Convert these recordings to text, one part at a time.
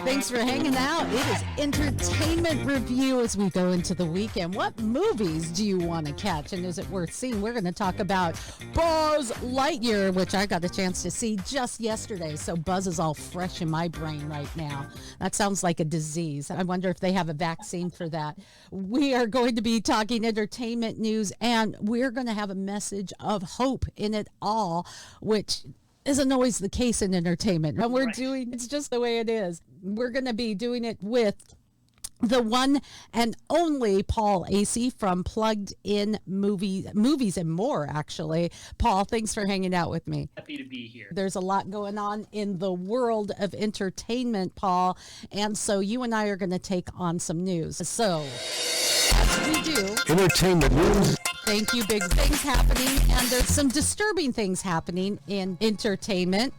Thanks for hanging out. It is entertainment review as we go into the weekend. What movies do you want to catch, and is it worth seeing? We're going to talk about Buzz Lightyear, which I got a chance to see just yesterday, so Buzz is all fresh in my brain right now. That sounds like a disease. I wonder if they have a vaccine for that. We are going to be talking entertainment news, and we're going to have a message of hope in it all, which isn't always the case in entertainment. And we're doing, it's just the way it is. We're going to be doing it with the one and only Paul Asay from Plugged In Movies and More, actually. Paul, thanks for hanging out with me. Happy to be here. There's a lot going on in the world of entertainment, Paul. And so you and I are going to take on some news. So, as we do, entertainment news. Thank you. Big things happening, and there's some disturbing things happening in entertainment.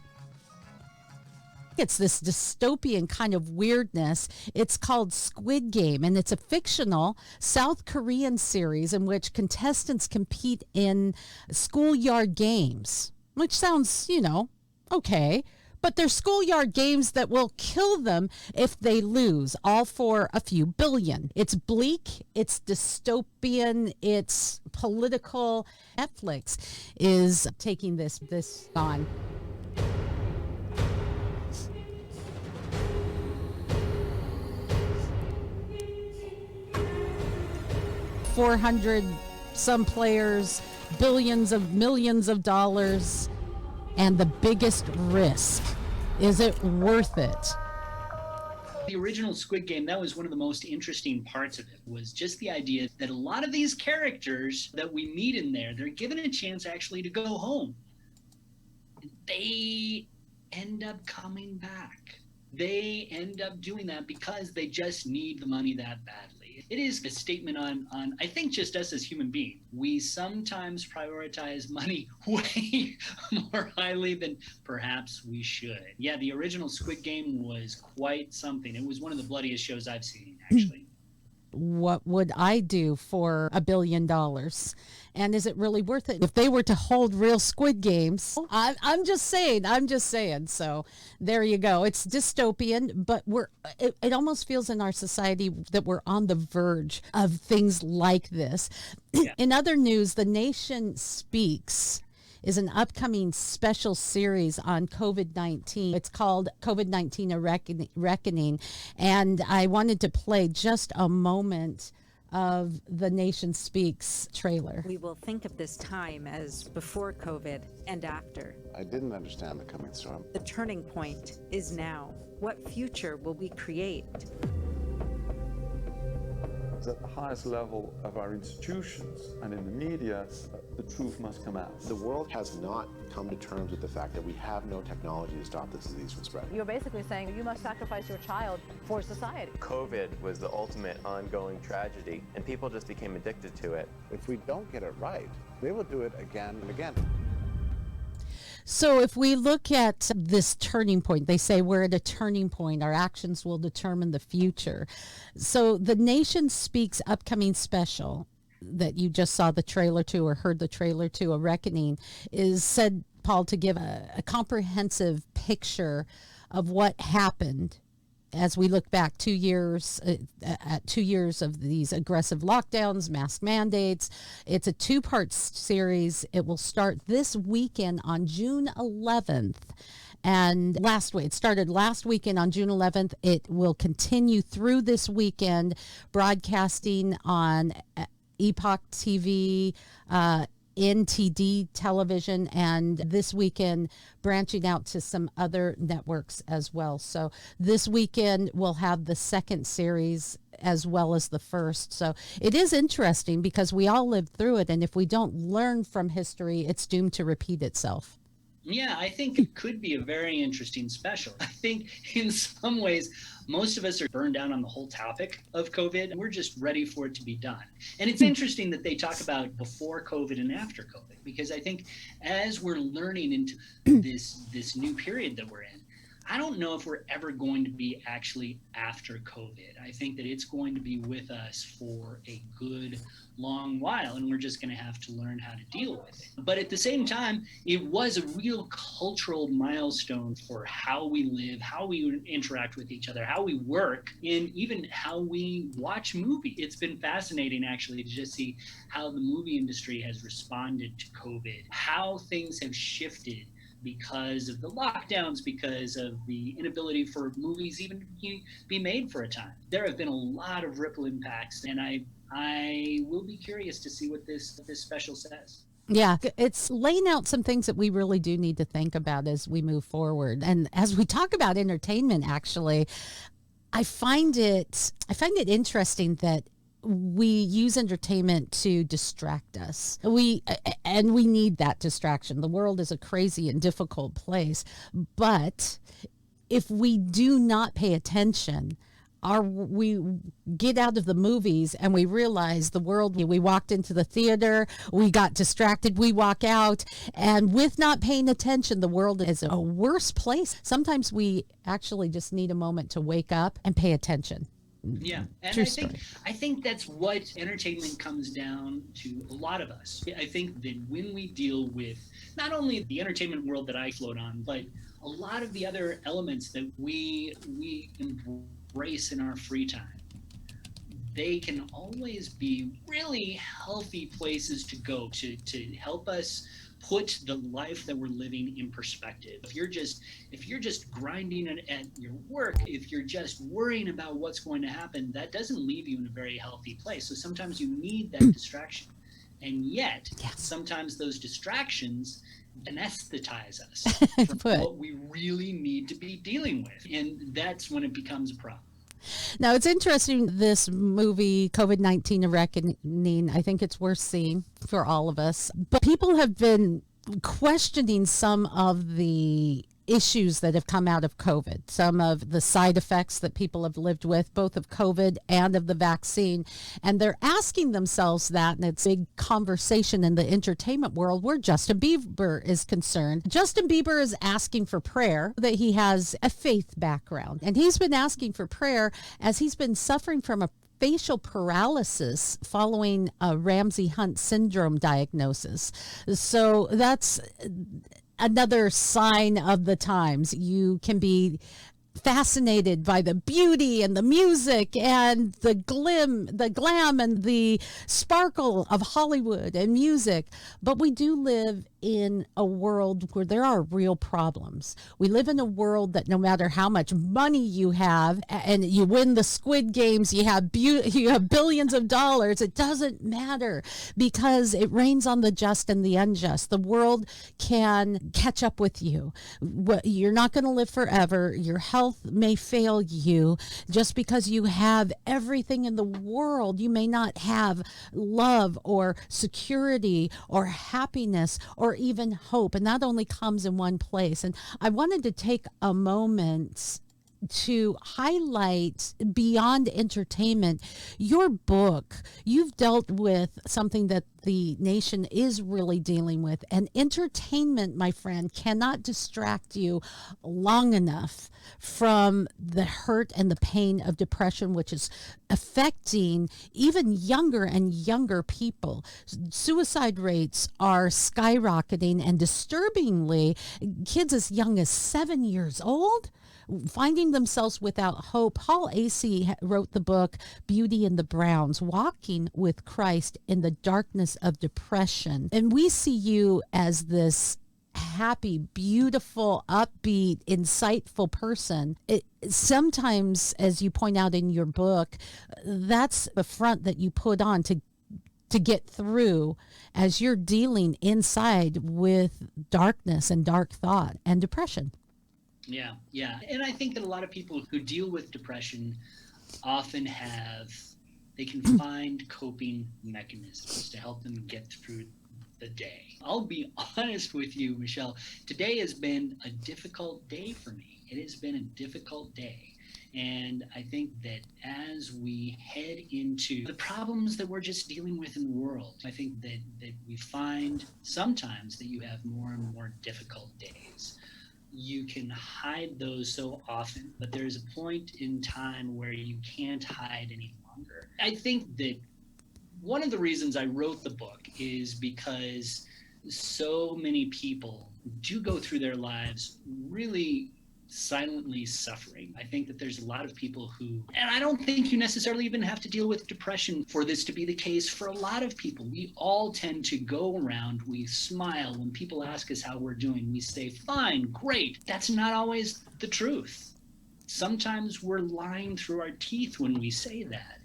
It's this dystopian kind of weirdness. It's called Squid Game, and it's a fictional South Korean series in which contestants compete in schoolyard games, which sounds, okay. But they're schoolyard games that will kill them if they lose, all for a few billion. It's bleak, it's dystopian, it's political. Netflix is taking this on. $400 some players, millions of dollars. And the biggest risk, is it worth it? The original Squid Game, that was one of the most interesting parts of it, was just the idea that a lot of these characters that we meet in there, they're given a chance actually to go home. They end up coming back. They end up doing that because they just need the money that badly. It is a statement on I think, just us as human beings. We sometimes prioritize money way more highly than perhaps we should. Yeah, the original Squid Game was quite something. It was one of the bloodiest shows I've seen, actually. What would I do for $1 billion? And is it really worth it? If they were to hold real Squid Games, I'm just saying. So there you go. It's dystopian, but it almost feels in our society that we're on the verge of things like this. Yeah. In other news, The Nation Speaks is an upcoming special series on COVID-19. It's called COVID-19 A Reckoning. And I wanted to play just a moment of The Nation Speaks trailer. We will think of this time as before COVID and after. I didn't understand the coming storm. The turning point is now. What future will we create? At the highest level of our institutions and in the media, the truth must come out. The world has not come to terms with the fact that we have no technology to stop this disease from spreading. You're basically saying you must sacrifice your child for society. COVID was the ultimate ongoing tragedy, and people just became addicted to it. If we don't get it right, they will do it again and again. So if we look at this turning point, they say we're at a turning point. Our actions will determine the future. So The Nation Speaks upcoming special that you just saw the trailer to or heard the trailer to, A Reckoning, is said, Paul, to give a comprehensive picture of what happened as we look back 2 years, at 2 years of these aggressive lockdowns, mask mandates. It's a two-part series. It will start this weekend on June 11th. And it started last weekend on June 11th. It will continue through this weekend, broadcasting on Epoch TV, NTD television, and this weekend branching out to some other networks as well. So this weekend we'll have the second series as well as the first. So it is interesting because we all lived through it, and if we don't learn from history, it's doomed to repeat itself. Yeah, I think it could be a very interesting special. I think in some ways, most of us are burned down on the whole topic of COVID, and we're just ready for it to be done. And it's interesting that they talk about before COVID and after COVID, because I think as we're learning into this new period that we're in, I don't know if we're ever going to be actually after COVID. I think that it's going to be with us for a good long while, and we're just going to have to learn how to deal with it. But at the same time, it was a real cultural milestone for how we live, how we interact with each other, how we work, and even how we watch movies. It's been fascinating, actually, to just see how the movie industry has responded to COVID, how things have shifted because of the lockdowns, because of the inability for movies even to be made for a time. There have been a lot of ripple impacts, and I will be curious to see what this special says. Yeah, it's laying out some things that we really do need to think about as we move forward. And as we talk about entertainment, actually, I find it interesting that we use entertainment to distract us. We need that distraction. The world is a crazy and difficult place, but if we do not pay attention, we get out of the movies and we realize the world, we walked into the theater, we got distracted, we walk out, and with not paying attention, the world is a worse place. Sometimes we actually just need a moment to wake up and pay attention. Yeah, and I think that's what entertainment comes down to a lot of us. I think that when we deal with not only the entertainment world that I float on, but a lot of the other elements that we embrace in our free time, they can always be really healthy places to go to help us put the life that we're living in perspective. If you're just grinding at your work, if you're just worrying about what's going to happen, that doesn't leave you in a very healthy place. So sometimes you need that distraction. And yet, sometimes those distractions anesthetize us from what we really need to be dealing with. And that's when it becomes a problem. Now, it's interesting, this movie, COVID-19 A Reckoning, I think it's worth seeing for all of us. But people have been questioning some of the issues that have come out of COVID, some of the side effects that people have lived with, both of COVID and of the vaccine. And they're asking themselves that, and it's a big conversation in the entertainment world where Justin Bieber is concerned. Justin Bieber is asking for prayer, that he has a faith background. And he's been asking for prayer as he's been suffering from a facial paralysis following a Ramsay Hunt syndrome diagnosis. So that's another sign of the times. You can be fascinated by the beauty and the music and the glam and the sparkle of Hollywood and music. But we do live in a world where there are real problems. We live in a world that no matter how much money you have and you win the Squid Games, you have billions of dollars, it doesn't matter because it rains on the just and the unjust. The world can catch up with you. You're not going to live forever. Your health may fail you. Just because you have everything in the world, you may not have love or security or happiness or even hope. And that only comes in one place. And I wanted to take a moment to highlight, beyond entertainment, your book. You've dealt with something that the nation is really dealing with, and entertainment, my friend, cannot distract you long enough from the hurt and the pain of depression, which is affecting even younger and younger people. Suicide rates are skyrocketing, and disturbingly, kids as young as 7 years old finding themselves without hope. Paul Asay wrote the book Beauty and the Browns, Walking with Christ in the Darkness of Depression. And we see you as this happy, beautiful, upbeat, insightful person. Sometimes, as you point out in your book, that's the front that you put on to get through as you're dealing inside with darkness and dark thought and depression. Yeah. And I think that a lot of people who deal with depression often they can find coping mechanisms to help them get through the day. I'll be honest with you, Michelle. Today has been a difficult day for me. It has been a difficult day. And I think that as we head into the problems that we're just dealing with in the world, I think that we find sometimes that you have more and more difficult days. you can hide those so often, but there's a point in time where you can't hide any longer. I think that one of the reasons I wrote the book is because so many people do go through their lives really silently suffering. I think that there's a lot of people who, and I don't think you necessarily even have to deal with depression for this to be the case for a lot of people. We all tend to go around, we smile when people ask us how we're doing. We say, fine, great. That's not always the truth. Sometimes we're lying through our teeth when we say that.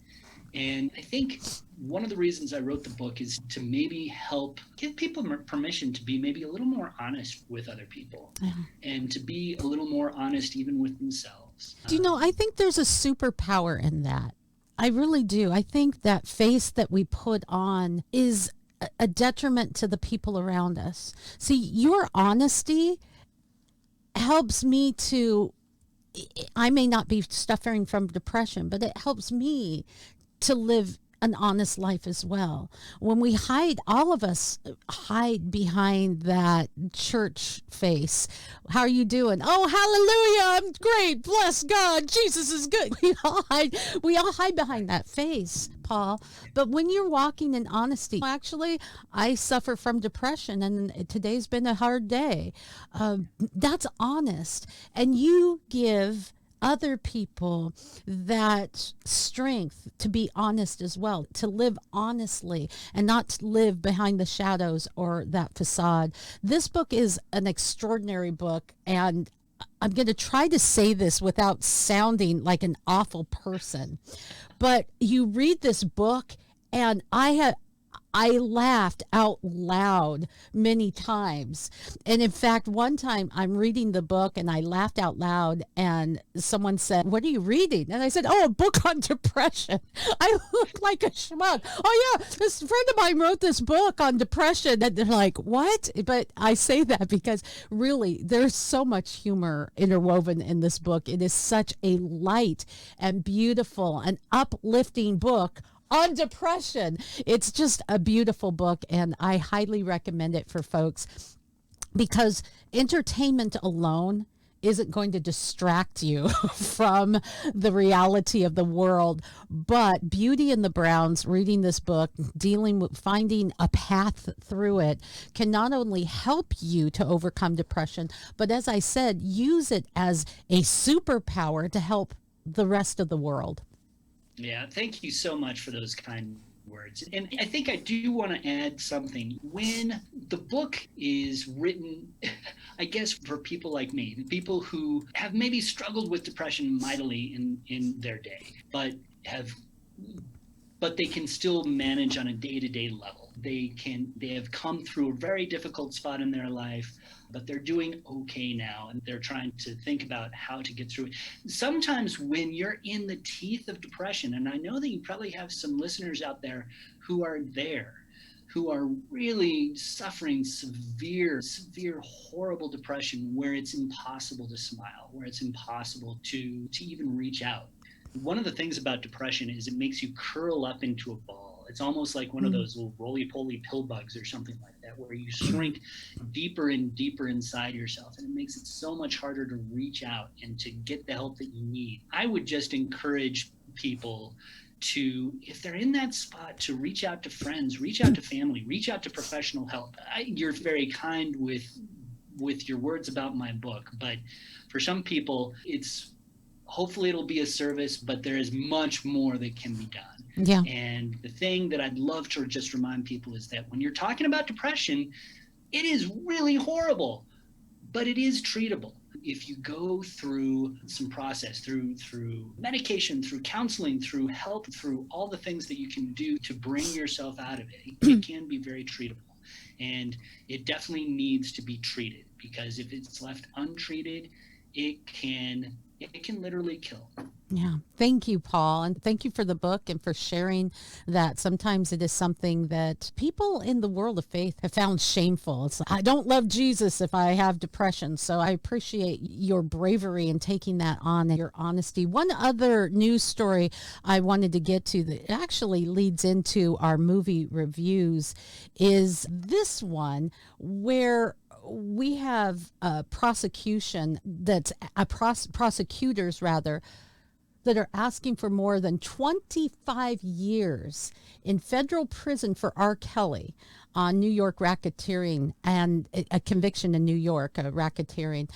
And I think one of the reasons I wrote the book is to maybe help give people permission to be maybe a little more honest with other people and to be a little more honest even with themselves. Do you know, I think there's a superpower in that. I really do. I think that face that we put on is a detriment to the people around us. See, your honesty helps me to, I may not be suffering from depression, but it helps me to live an honest life as well. When we hide, all of us hide behind that church face. How are you doing? Oh, hallelujah, I'm great. Bless God. Jesus is good. We all hide behind that face, Paul. But when you're walking in honesty, actually, I suffer from depression and today's been a hard day. That's honest. And you give other people that strength to be honest as well, to live honestly and not to live behind the shadows or that facade. This book is an extraordinary book, and I'm going to try to say this without sounding like an awful person, but you read this book and I laughed out loud many times. And in fact, one time I'm reading the book and I laughed out loud and someone said, "What are you reading?" And I said, "Oh, a book on depression." I look like a schmuck. "Oh yeah, this friend of mine wrote this book on depression." And they're like, "What?" But I say that because really there's so much humor interwoven in this book. It is such a light and beautiful and uplifting book on depression. It's just a beautiful book, and I highly recommend it for folks because entertainment alone isn't going to distract you from the reality of the world. But Beauty and the Browns, reading this book, dealing with finding a path through it, can not only help you to overcome depression, but as I said, use it as a superpower to help the rest of the world. Yeah, thank you so much for those kind words. And I think I do want to add something. When the book is written, I guess for people like me, people who have maybe struggled with depression mightily in their day, but they can still manage on a day-to-day level. They have come through a very difficult spot in their life, but they're doing okay now, and they're trying to think about how to get through it. Sometimes when you're in the teeth of depression, and I know that you probably have some listeners out there who are there, who are really suffering severe, horrible depression where it's impossible to smile, where it's impossible to even reach out. One of the things about depression is it makes you curl up into a ball. It's almost like one of those little roly-poly pill bugs or something like that, where you shrink deeper and deeper inside yourself, and it makes it so much harder to reach out and to get the help that you need. I would just encourage people to, if they're in that spot, to reach out to friends, reach out to family, reach out to professional help. You're very kind with your words about my book, but for some people, hopefully it'll be a service, but there is much more that can be done. Yeah. And the thing that I'd love to just remind people is that when you're talking about depression, it is really horrible, but it is treatable. If you go through some process, through medication, through counseling, through help, through all the things that you can do to bring yourself out of it, it can be very treatable. And it definitely needs to be treated, because if it's left untreated, it can literally kill. Yeah. Thank you, Paul. And thank you for the book and for sharing that. Sometimes it is something that people in the world of faith have found shameful. It's like, I don't love Jesus if I have depression. So I appreciate your bravery in taking that on and your honesty. One other news story I wanted to get to that actually leads into our movie reviews is this one where we have a prosecution that's prosecutors rather that are asking for more than 25 years in federal prison for R. Kelly on New York racketeering and a conviction in New York, racketeering.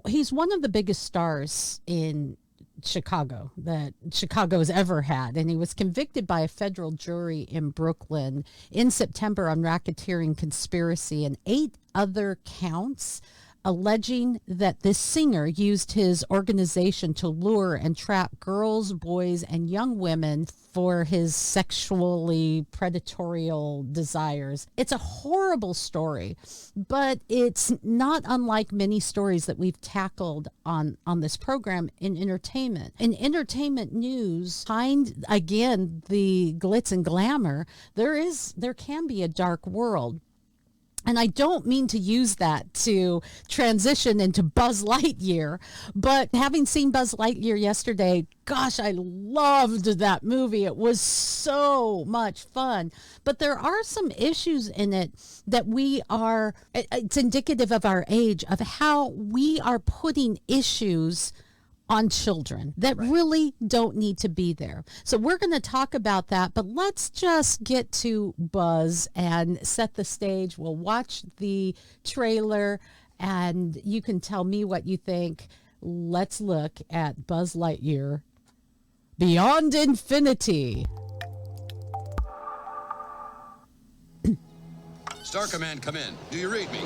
He's one of the biggest stars in Chicago that Chicago's ever had, and he was convicted by a federal jury in Brooklyn in September on racketeering, conspiracy, and 8 other counts alleging that this singer used his organization to lure and trap girls, boys, and young women for his sexually predatory desires. It's a horrible story, but it's not unlike many stories that we've tackled on this program in entertainment. In entertainment news, behind, again, the glitz and glamour, there can be a dark world. And I don't mean to use that to transition into Buzz Lightyear, but having seen Buzz Lightyear yesterday, gosh, I loved that movie. It was so much fun. But there are some issues in it that it's indicative of our age, of how we are putting issues on children that really don't need to be there. So we're going to talk about that, but let's just get to Buzz and set the stage. We'll watch the trailer and you can tell me what you think. Let's look at Buzz Lightyear Beyond Infinity. Star Command, come in. Do you read me?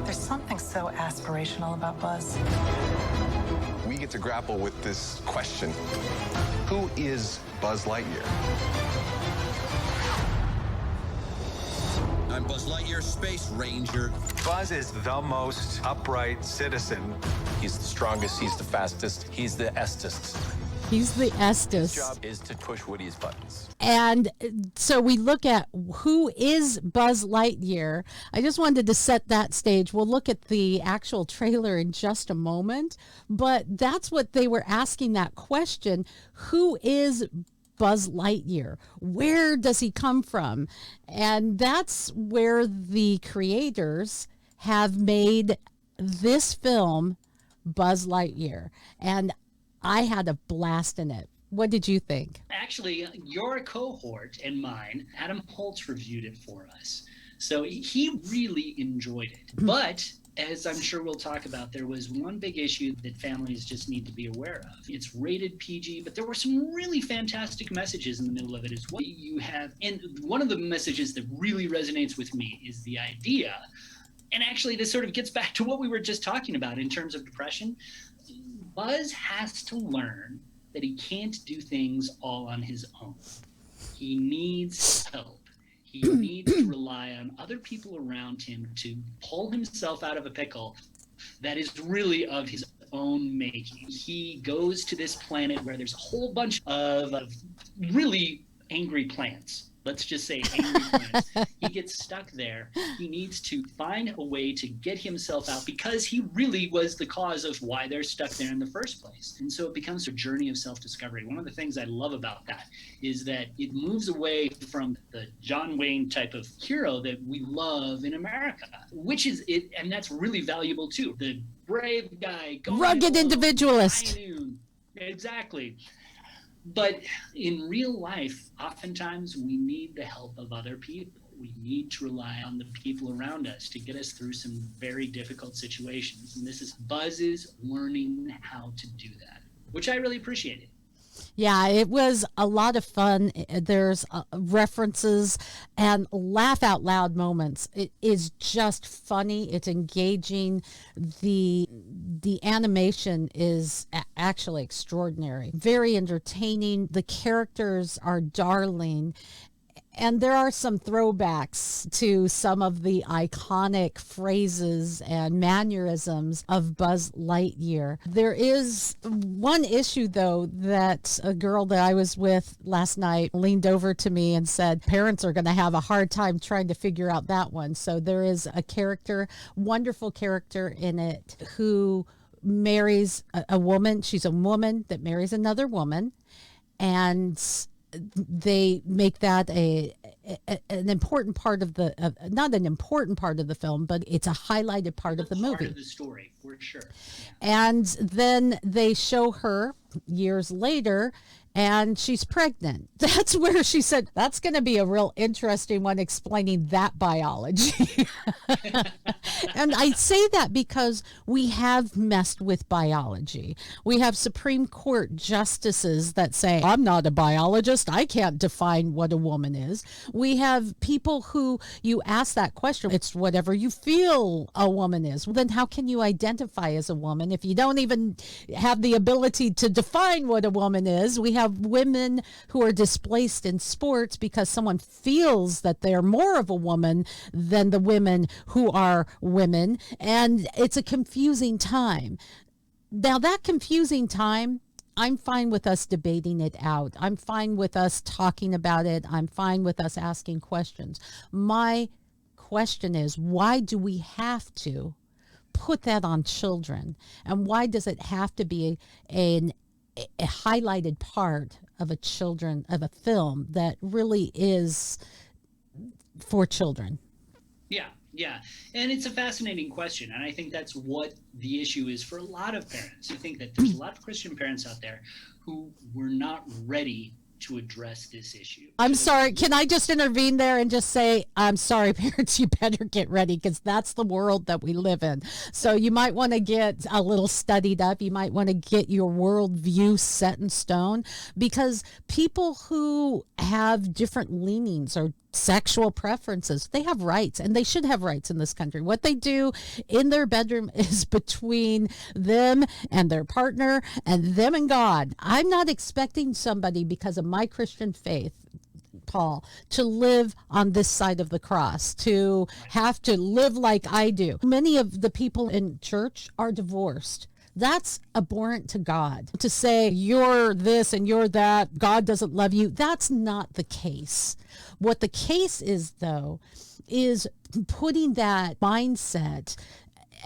There's something so aspirational about Buzz. We get to grapple with this question. Who is Buzz Lightyear? I'm Buzz Lightyear, Space Ranger. Buzz is the most upright citizen. He's the strongest, he's the fastest, he's the estest. He's the Estes. His job is to push Woody's buttons. And so we look at who is Buzz Lightyear. I just wanted to set that stage. We'll look at the actual trailer in just a moment. But that's what they were asking that question. Who is Buzz Lightyear? Where does he come from? And that's where the creators have made this film, Buzz Lightyear. And I had a blast in it. What did you think? Actually, your cohort and mine, Adam Holtz, reviewed it for us. So he really enjoyed it. But as I'm sure we'll talk about, there was one big issue that families just need to be aware of. It's rated PG, but there were some really fantastic messages in the middle of it as well. You have, and one of the messages that really resonates with me is the idea, and actually this sort of gets back to what we were just talking about in terms of depression. Buzz has to learn that he can't do things all on his own. He needs help. He needs to rely on other people around him to pull himself out of a pickle that is really of his own making. He goes to this planet where there's a whole bunch of really angry plants. Let's just say angry plants. He gets stuck there. He needs to find a way to get himself out because he really was the cause of why they're stuck there in the first place. And so it becomes a journey of self-discovery. One of the things I love about that is that it moves away from the John Wayne type of hero that we love in America, which is it, and that's really valuable too. The brave guy, rugged individualist. Exactly. But in real life, oftentimes we need the help of other people. We need to rely on the people around us to get us through some very difficult situations. And this is Buzz's learning how to do that, which I really appreciated. Yeah, it was a lot of fun. There's references and laugh out loud moments. It is just funny. It's engaging. The animation is actually extraordinary. Very entertaining. The characters are darling. And there are some throwbacks to some of the iconic phrases and mannerisms of Buzz Lightyear. There is one issue, though, that a girl that I was with last night leaned over to me and said, parents are going to have a hard time trying to figure out that one. So there is a character, wonderful character in it, who marries a woman. She's a woman that marries another woman. And they make that an important part of not an important part of the film, but it's a highlighted part of the movie. Part of the story, for sure. And then they show her years later, and she's pregnant. That's where she said, that's going to be a real interesting one, explaining that biology. And I say that because we have messed with biology. We have Supreme Court justices that say, I'm not a biologist. I can't define what a woman is. We have people who you ask that question. It's whatever you feel a woman is. Well, then how can you identify as a woman if you don't even have the ability to define what a woman is? We have women who are displaced in sports because someone feels that they're more of a woman than the women who are women, and it's a confusing time. Now, that confusing time, I'm fine with us debating it out. I'm fine with us talking about it. I'm fine with us asking questions. My question is, why do we have to put that on children? And why does it have to be a highlighted part of a film that really is for children? Yeah. And it's a fascinating question. And I think that's what the issue is for a lot of parents. I think that there's a lot of Christian parents out there who were not ready to address this issue. I'm sorry. Can I just intervene there and just say, I'm sorry, parents, you better get ready, because that's the world that we live in. So you might want to get a little studied up. You might want to get your worldview set in stone, because people who have different leanings or sexual preferences, they have rights, and they should have rights in this country. What they do in their bedroom is between them and their partner and them and God. I'm not expecting somebody, because of my Christian faith, Paul, to live on this side of the cross, to have to live like I do. Many of the people in church are divorced. That's abhorrent to God. To say you're this and you're that, God doesn't love you, that's not the case. What the case is, though, is putting that mindset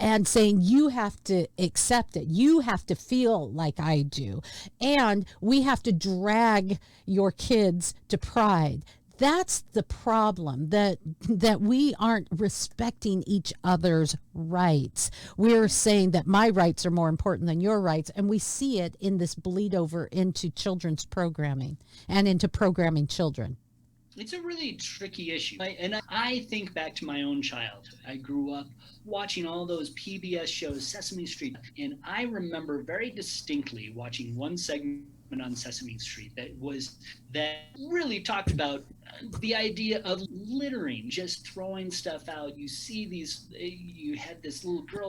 and saying you have to accept it. You have to feel like I do. And we have to drag your kids to pride. That's the problem, that we aren't respecting each other's rights. We're saying that my rights are more important than your rights, and we see it in this bleed over into children's programming and into programming children. It's a really tricky issue. I think back to my own childhood. I grew up watching all those PBS shows, Sesame Street, and I remember very distinctly watching one segment on Sesame Street that really talked about the idea of littering, just throwing stuff out. You had this little girl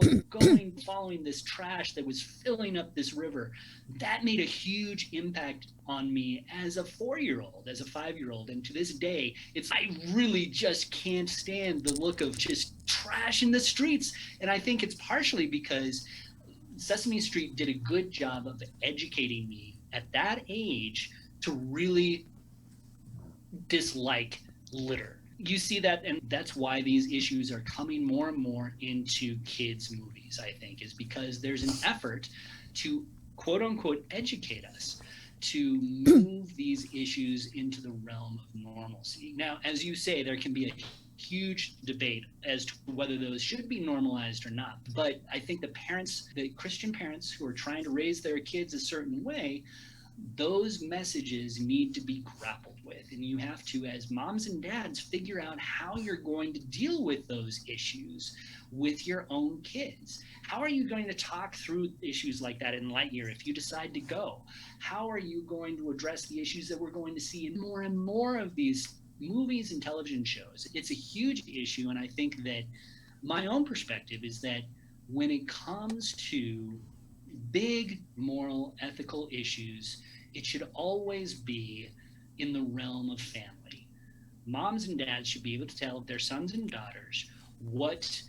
following this trash that was filling up this river. That made a huge impact on me as a 4-year-old, as a 5-year-old. And to this day, I really just can't stand the look of just trash in the streets. And I think it's partially because Sesame Street did a good job of educating me at that age to really dislike litter. You see that, and that's why these issues are coming more and more into kids' movies, I think, is because there's an effort to quote unquote educate us to move these issues into the realm of normalcy. Now, as you say, there can be a huge debate as to whether those should be normalized or not. But I think the Christian parents who are trying to raise their kids a certain way, those messages need to be grappled with. And you have to, as moms and dads, figure out how you're going to deal with those issues with your own kids. How are you going to talk through issues like that in Lightyear if you decide to go? How are you going to address the issues that we're going to see in more and more of these movies and television shows? It's a huge issue, and I think that my own perspective is that when it comes to big moral, ethical issues, it should always be in the realm of family. Moms and dads should be able to tell their sons and daughters what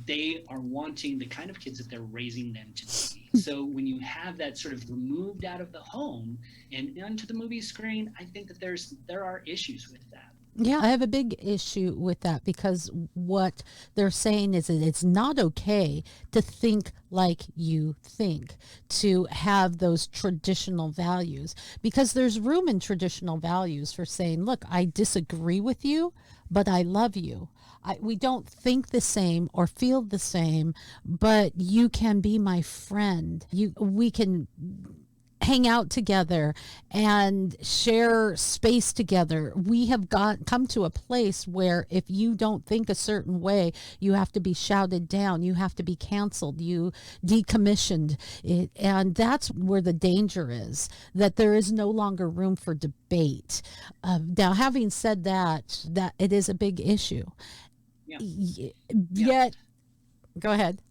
they are wanting, the kind of kids that they're raising them to be. So when you have that sort of removed out of the home and onto the movie screen, I think that there are issues with that. Yeah, I have a big issue with that because what they're saying is that it's not okay to think like you think, to have those traditional values, because there's room in traditional values for saying, look, I disagree with you, but I love you. We don't think the same or feel the same, but you can be my friend. We can hang out together and share space together. We have come to a place where if you don't think a certain way, you have to be shouted down, you have to be canceled, you decommissioned it. And that's where the danger is, that there is no longer room for debate. Now, having said that it is a big issue. Yet, go ahead.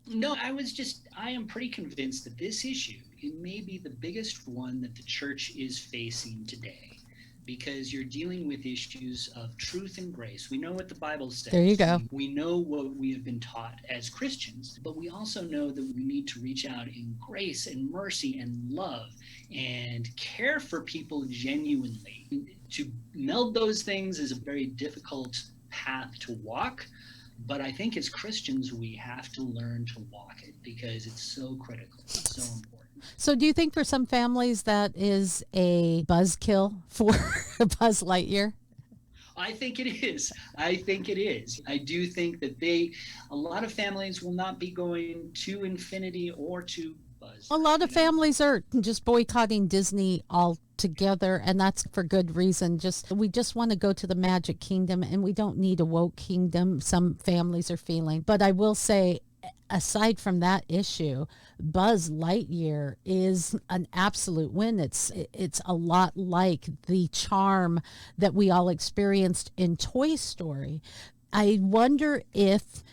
No, I am pretty convinced that this issue, it may be the biggest one that the church is facing today, because you're dealing with issues of truth and grace. We know what the Bible says. There you go. We know what we have been taught as Christians, but we also know that we need to reach out in grace and mercy and love and care for people genuinely. To meld those things is a very difficult path to walk. But I think as Christians, we have to learn to walk it because it's so critical, it's so important. So do you think for some families that is a buzzkill for Buzz Lightyear? I think it is. I do think that a lot of families will not be going to Infinity or to Buzz. A lot of families are just boycotting Disney altogether, and that's for good reason. We just want to go to the Magic Kingdom, and we don't need a woke kingdom, some families are feeling. But I will say, aside from that issue, Buzz Lightyear is an absolute win. It's a lot like the charm that we all experienced in Toy Story. I wonder if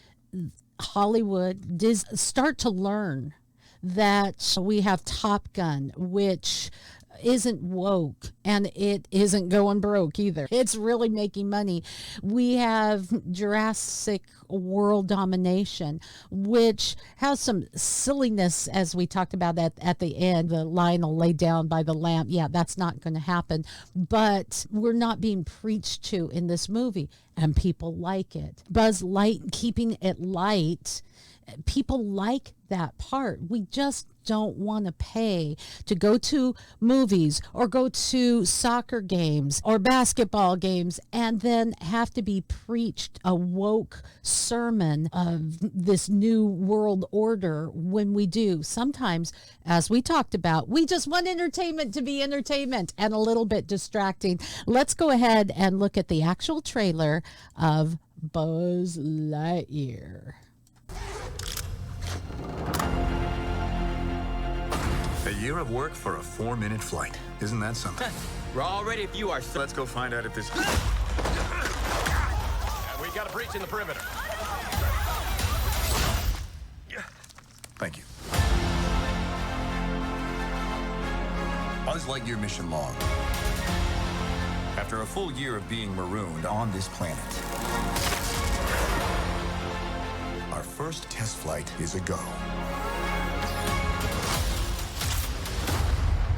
Hollywood does start to learn that we have Top Gun, which isn't woke, and it isn't going broke either. It's really making money. We have Jurassic World Domination, which has some silliness, as we talked about at the end. The lion will lay down by the lamb. Yeah, that's not going to happen. But we're not being preached to in this movie, and people like it. Buzz Light, keeping it light. People like that part. We just don't want to pay to go to movies or go to soccer games or basketball games and then have to be preached a woke sermon of this new world order when we do. Sometimes, as we talked about, we just want entertainment to be entertainment and a little bit distracting. Let's go ahead and look at the actual trailer of Buzz Lightyear. A year of work for a 4-minute flight. Isn't that something? We're all ready if you are, sir. Let's go find out if this... We got a breach in the perimeter. Thank you. Buzz Lightyear mission log. After a full year of being marooned on this planet, our first test flight is a go.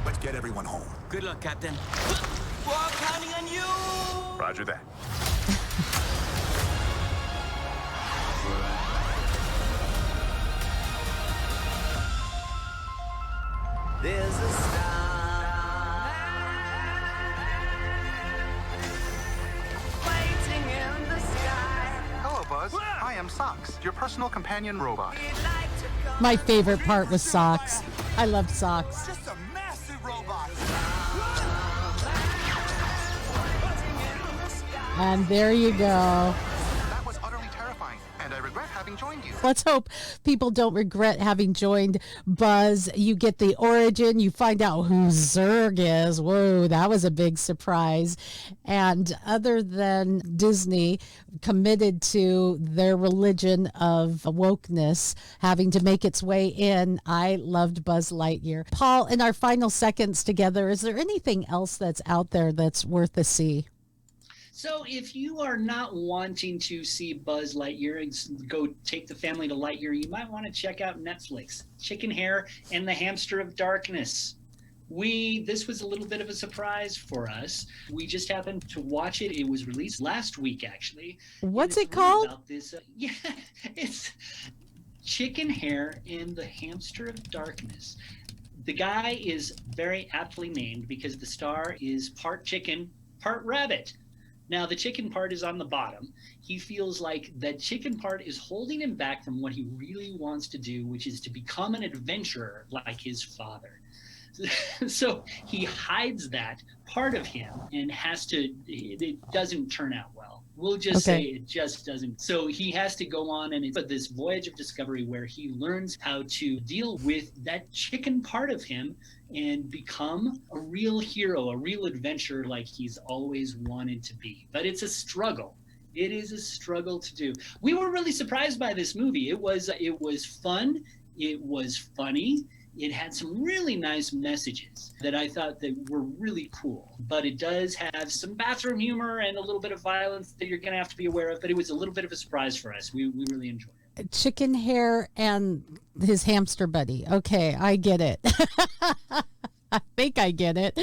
Let's get everyone home. Good luck, Captain. We're all counting on you! Roger that. There's a star waiting in the sky. Hello, Buzz. I am Socks, your personal companion robot. My favorite part was Socks. I loved Socks. Just a massive robot. And there you go. That was utterly terrifying, and I regret having joined you. Let's hope people don't regret having joined Buzz. You get the origin. You find out who Zurg is. Whoa, that was a big surprise. And other than Disney committed to their religion of wokeness having to make its way in, I loved Buzz Lightyear. Paul, in our final seconds together, is there anything else that's out there that's worth a see? So if you are not wanting to see Buzz Lightyear and go take the family to Lightyear, you might want to check out Netflix. Chicken Hair and the Hamster of Darkness. This was a little bit of a surprise for us. We just happened to watch it. It was released last week, actually. What's it called? About this, it's Chicken Hair and the Hamster of Darkness. The guy is very aptly named because the star is part chicken, part rabbit. Now, the chicken part is on the bottom. He feels like that chicken part is holding him back from what he really wants to do, which is to become an adventurer like his father. So he hides that part of him and it doesn't turn out well. We'll just say it just doesn't. So he has to go on and it's this voyage of discovery where he learns how to deal with that chicken part of him and become a real hero, a real adventurer like he's always wanted to be. But it's a struggle. It is a struggle to do. We were really surprised by this movie. It was fun. It was funny. It had some really nice messages that I thought that were really cool, but it does have some bathroom humor and a little bit of violence that you're going to have to be aware of, but it was a little bit of a surprise for us. We really enjoyed it. Chicken Hair and his hamster buddy. Okay, I get it. I think I get it.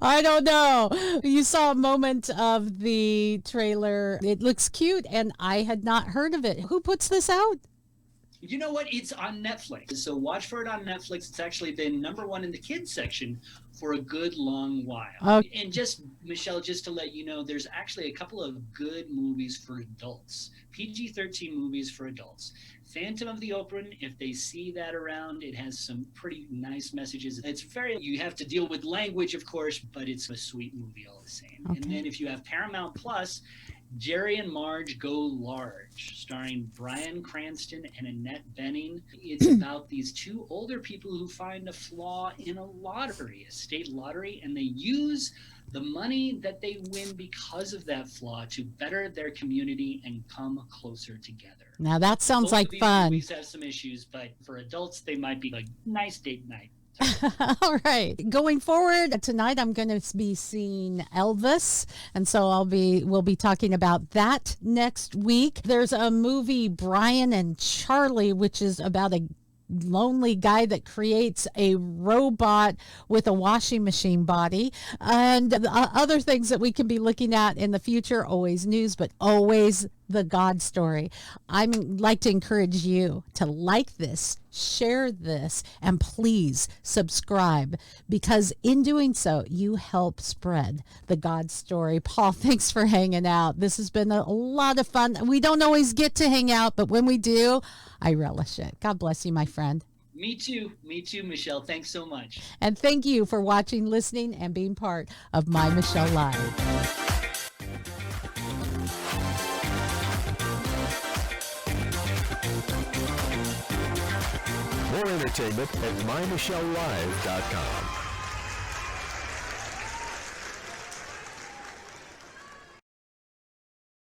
I don't know. You saw a moment of the trailer. It looks cute, and I had not heard of it. Who puts this out? You know what? It's on Netflix. So watch for it on Netflix. It's actually been #1 in the kids section for a good long while. Okay. And just, Michelle, just to let you know, there's actually a couple of good movies for adults, PG-13 movies for adults. Phantom of the Opera, if they see that around, it has some pretty nice messages. You have to deal with language, of course, but it's a sweet movie all the same. Okay. And then if you have Paramount Plus, Jerry and Marge Go Large, starring Bryan Cranston and Annette Bening. It's about these two older people who find a flaw in a state lottery, and they use the money that they win because of that flaw to better their community and come closer together. Now that sounds Both like of these fun. movies have some issues, but for adults, they might be like nice date night. All right. Going forward, tonight I'm going to be seeing Elvis, and so we'll be talking about that next week. There's a movie, Brian and Charlie, which is about a lonely guy that creates a robot with a washing machine body, and other things that we can be looking at in the future. Always news, but always the God story. I'd like to encourage you to like this, share this, and please subscribe, because in doing so, you help spread the God story. Paul, thanks for hanging out. This has been a lot of fun. We don't always get to hang out, but when we do, I relish it. God bless you, my friend. Me too, Michelle. Thanks so much. And thank you for watching, listening, and being part of My Michelle Live. More entertainment at MyMichelleLive.com.